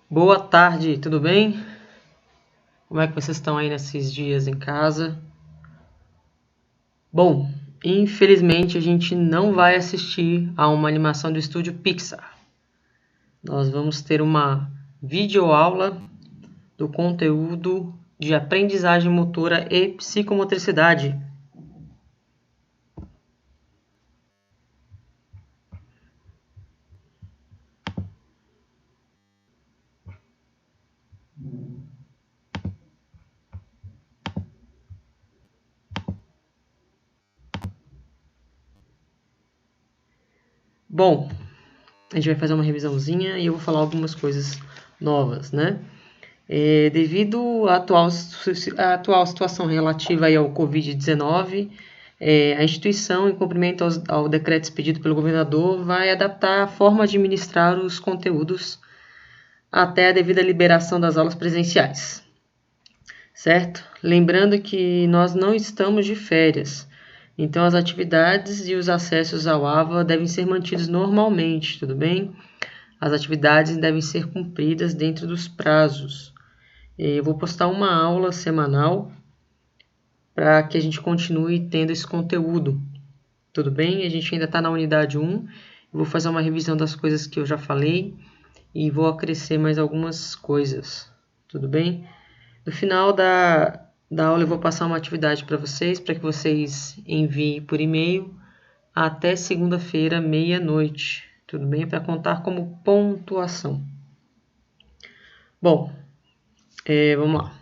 Boa tarde, tudo bem? Como é que vocês estão aí nesses dias em casa? Bom, infelizmente a gente não vai assistir a uma animação do estúdio Pixar. Nós vamos ter uma videoaula do conteúdo de aprendizagem motora e psicomotricidade. Bom, a gente vai fazer uma revisãozinha e eu vou falar algumas coisas novas, né? Devido à atual situação relativa aí ao Covid-19, a instituição, em cumprimento ao decreto expedido pelo governador, vai adaptar a forma de ministrar os conteúdos até a devida liberação das aulas presenciais, certo? Lembrando que nós não estamos de férias, então as atividades e os acessos ao AVA devem ser mantidos normalmente, tudo bem? As atividades devem ser cumpridas dentro dos prazos. Eu vou postar uma aula semanal para que a gente continue tendo esse conteúdo. Tudo bem? A gente ainda está na unidade 1. Eu vou fazer uma revisão das coisas que eu já falei e vou acrescer mais algumas coisas. Tudo bem? No final da aula eu vou passar uma atividade para vocês, para que vocês enviem por e-mail até segunda-feira, meia-noite. Tudo bem? Para contar como pontuação. Bom, vamos lá.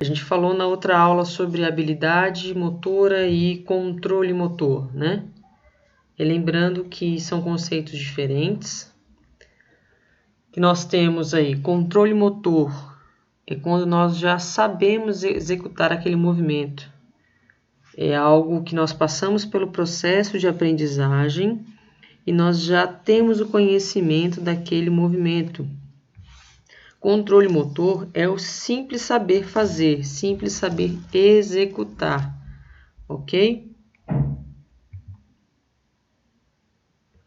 A gente falou na outra aula sobre habilidade motora e controle motor, né? E lembrando que são conceitos diferentes. Que nós temos aí controle motor, é quando nós já sabemos executar aquele movimento. É algo que nós passamos pelo processo de aprendizagem e nós já temos o conhecimento daquele movimento. Controle motor é o simples saber fazer, simples saber executar, ok?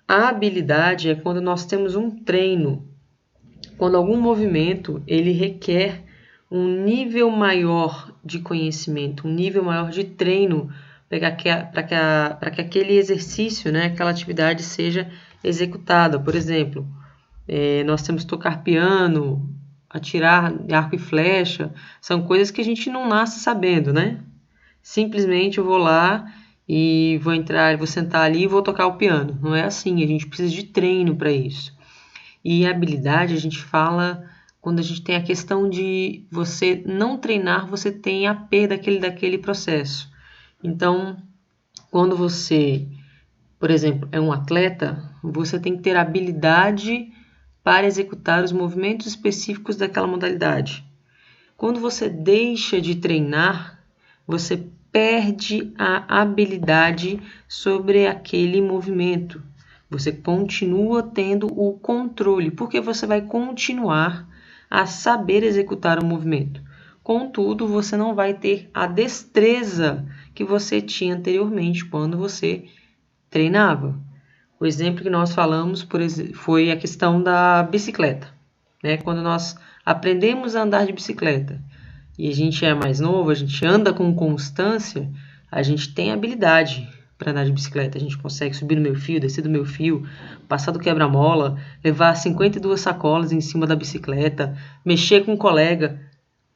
A habilidade é quando nós temos um treino, quando algum movimento ele requer um nível maior de conhecimento, um nível maior de treino para que aquele exercício, né, aquela atividade seja executada. Por exemplo, nós temos que tocar piano, atirar arco e flecha, são coisas que a gente não nasce sabendo, né? Simplesmente eu vou lá e vou sentar ali e vou tocar o piano. Não é assim, a gente precisa de treino para isso. E a habilidade a gente fala quando a gente tem a questão de você não treinar, você tem a perda daquele processo. Então, quando você, por exemplo, é um atleta, você tem que ter habilidade para executar os movimentos específicos daquela modalidade. Quando você deixa de treinar, você perde a habilidade sobre aquele movimento. Você continua tendo o controle, porque você vai continuar a saber executar o movimento. Contudo, você não vai ter a destreza que você tinha anteriormente quando você treinava. O exemplo que nós falamos foi a questão da bicicleta, né? Quando nós aprendemos a andar de bicicleta e a gente é mais novo, a gente anda com constância, a gente tem habilidade para andar de bicicleta. A gente consegue subir no meio fio, descer do meio fio, passar do quebra-mola, levar 52 sacolas em cima da bicicleta, mexer com um colega.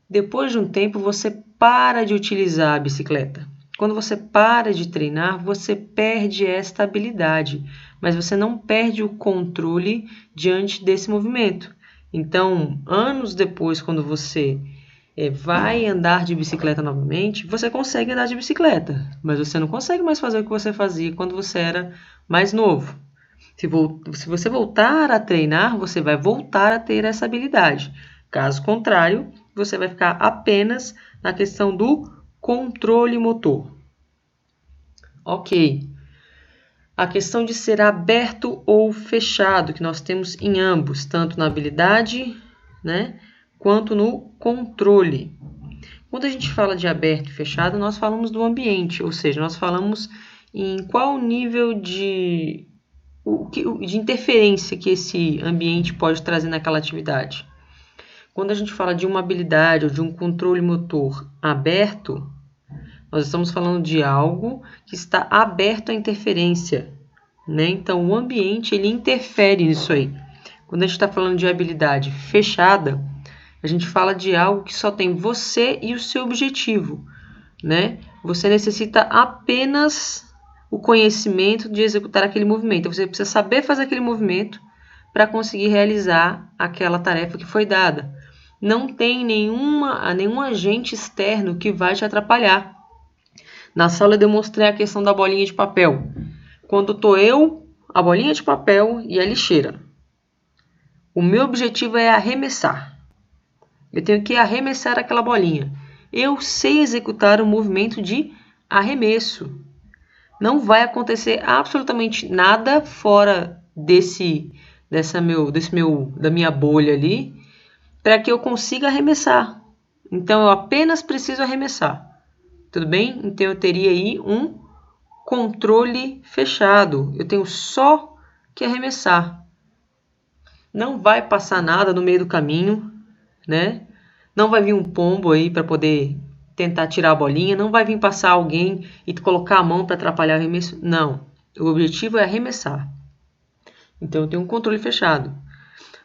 Depois de um tempo, você para de utilizar a bicicleta. Quando você para de treinar, você perde esta habilidade, mas você não perde o controle diante desse movimento. Então, anos depois, quando você vai andar de bicicleta novamente, você consegue andar de bicicleta, mas você não consegue mais fazer o que você fazia quando você era mais novo. Se você voltar a treinar, você vai voltar a ter essa habilidade. Caso contrário, você vai ficar apenas na questão do controle motor. Ok. A questão de ser aberto ou fechado, que nós temos em ambos, tanto na habilidade, né, quanto no controle. Quando a gente fala de aberto e fechado, nós falamos do ambiente, ou seja, nós falamos em qual nível de de interferência que esse ambiente pode trazer naquela atividade. Quando a gente fala de uma habilidade ou de um controle motor aberto, nós estamos falando de algo que está aberto à interferência, né? Então, o ambiente ele interfere nisso aí. Quando a gente está falando de habilidade fechada, a gente fala de algo que só tem você e o seu objetivo, né? Você necessita apenas o conhecimento de executar aquele movimento. Você precisa saber fazer aquele movimento para conseguir realizar aquela tarefa que foi dada. Não tem nenhum agente externo que vai te atrapalhar. Na sala eu demonstrei a questão da bolinha de papel. Quando estou eu, a bolinha de papel e a lixeira. O meu objetivo é arremessar. Eu tenho que arremessar aquela bolinha. Eu sei executar o movimento de arremesso. Não vai acontecer absolutamente nada fora da minha bolha ali para que eu consiga arremessar. Então, eu apenas preciso arremessar. Tudo bem? Então, eu teria aí um controle fechado. Eu tenho só que arremessar. Não vai passar nada no meio do caminho, né? Não vai vir um pombo aí para poder tentar tirar a bolinha. Não vai vir passar alguém e colocar a mão para atrapalhar o arremesso. Não. O objetivo é arremessar. Então, eu tenho um controle fechado.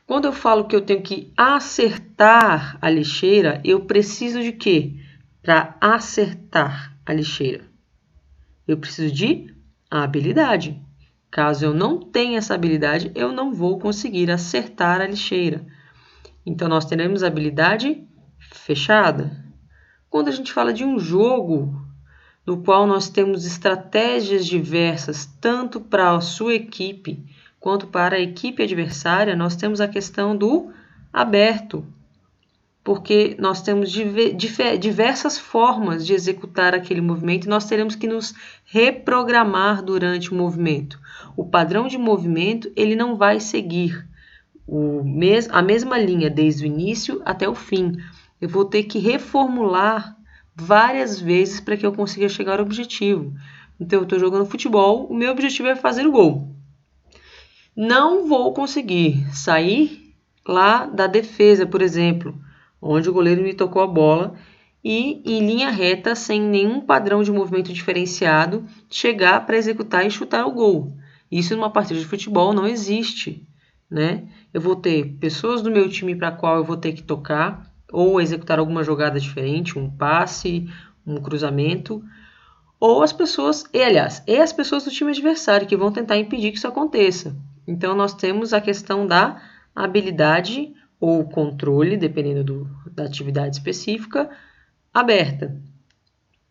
Quando eu falo que eu tenho que acertar a lixeira, eu preciso de quê? Para acertar a lixeira, eu preciso de habilidade. Caso eu não tenha essa habilidade, eu não vou conseguir acertar a lixeira. Então, nós teremos habilidade fechada. Quando a gente fala de um jogo no qual nós temos estratégias diversas, tanto para a sua equipe quanto para a equipe adversária, nós temos a questão do aberto. Porque nós temos diversas formas de executar aquele movimento e nós teremos que nos reprogramar durante o movimento. O padrão de movimento ele não vai seguir a mesma linha desde o início até o fim. Eu vou ter que reformular várias vezes para que eu consiga chegar ao objetivo. Então, eu estou jogando futebol, o meu objetivo é fazer o gol. Não vou conseguir sair lá da defesa, por exemplo, onde o goleiro me tocou a bola e em linha reta, sem nenhum padrão de movimento diferenciado, chegar para executar e chutar o gol. Isso numa partida de futebol não existe, né? Eu vou ter pessoas do meu time para a qual eu vou ter que tocar ou executar alguma jogada diferente, um passe, um cruzamento, ou as pessoas do time adversário que vão tentar impedir que isso aconteça. Então, nós temos a questão da habilidade ou controle, dependendo da atividade específica, aberta.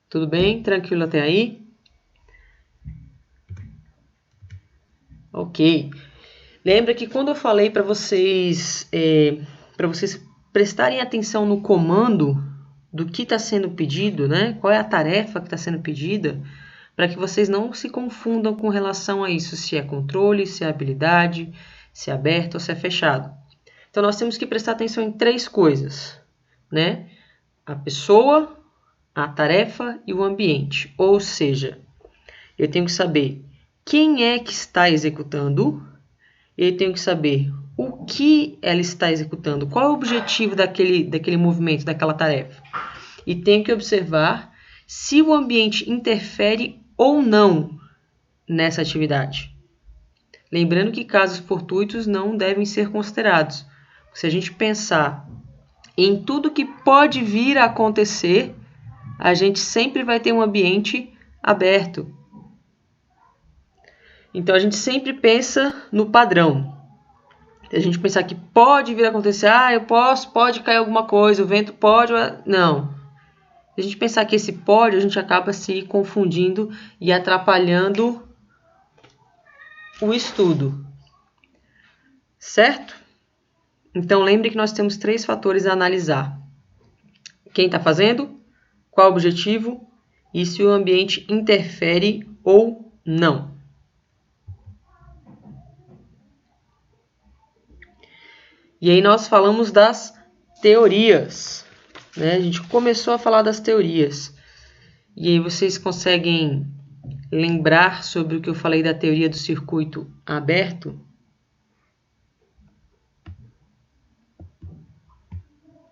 Tudo bem? Tranquilo até aí? Ok. Lembra que quando eu falei para vocês prestarem atenção no comando do que está sendo pedido, né? Qual é a tarefa que está sendo pedida, para que vocês não se confundam com relação a isso, se é controle, se é habilidade, se é aberto ou se é fechado. Então, nós temos que prestar atenção em 3 coisas, né? A pessoa, a tarefa e o ambiente. Ou seja, eu tenho que saber quem é que está executando, eu tenho que saber o que ela está executando, qual é o objetivo daquele movimento, daquela tarefa. E tenho que observar se o ambiente interfere ou não nessa atividade. Lembrando que casos fortuitos não devem ser considerados. Se a gente pensar em tudo que pode vir a acontecer, a gente sempre vai ter um ambiente aberto. Então, a gente sempre pensa no padrão. Se a gente pensar que pode vir a acontecer, pode cair alguma coisa, o vento pode... Não. Se a gente pensar que esse pode, a gente acaba se confundindo e atrapalhando o estudo. Certo? Então, lembre que nós temos 3 fatores a analisar. Quem está fazendo, qual o objetivo e se o ambiente interfere ou não. E aí nós falamos das teorias, né? A gente começou a falar das teorias. E aí vocês conseguem lembrar sobre o que eu falei da teoria do circuito aberto,